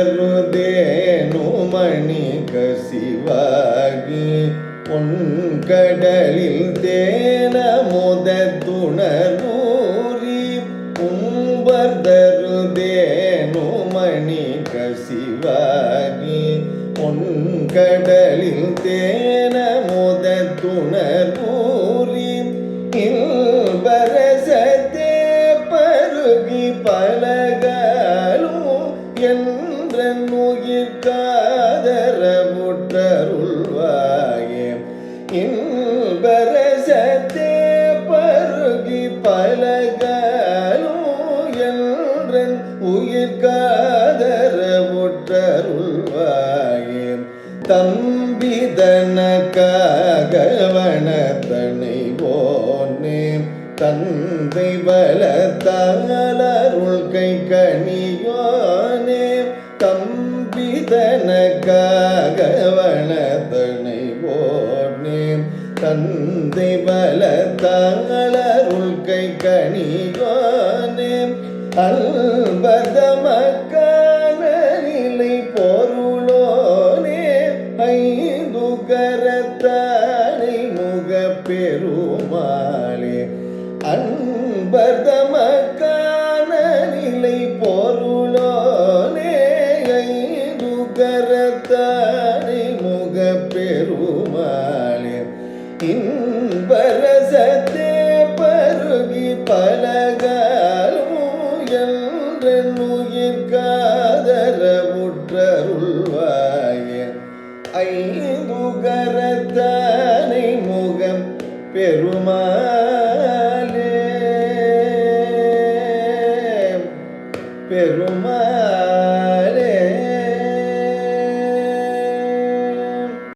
உம்பதருதேனு மணி கசிவாகி பொன்கடலில் தேன முதத்துணர்வூரி உம்பதருதேனு மணி கசிவாகி பொன்கடலில் தேன முதத்துணர்வூரி இல்பரசத்தே பருகி பலகாலும் என்றன் உயிர்காதரவுற்றருள்வாயே இன்பரசத்தே பருகி பலகாலும் என்றன் உயிர்காதரவுற்றருள்வாயே தம்பிதனக்காகவனத்தனை போனே தந்தை பலத்தாளருள் கை கணியோனே தம்பிதனக்காகவனத்தனை போனே தந்தை பலத்தாளருள் கை கணியோனே அல்பதமக்கான நிலை பொருளோனே ஐந்து கரத்தானை முக பெருமாளே அன்பர்தமக்கான நிலை பொருளோனே ஐந்து கரத்தானை முக பெருமாளே இன்பரசத்தே பருகி பலகாலும் என்றன் உயிர்காதரவுற்றருள்வாயே ஐந்து கரத்தானை முகம் பெருமாளே பெருமாளே.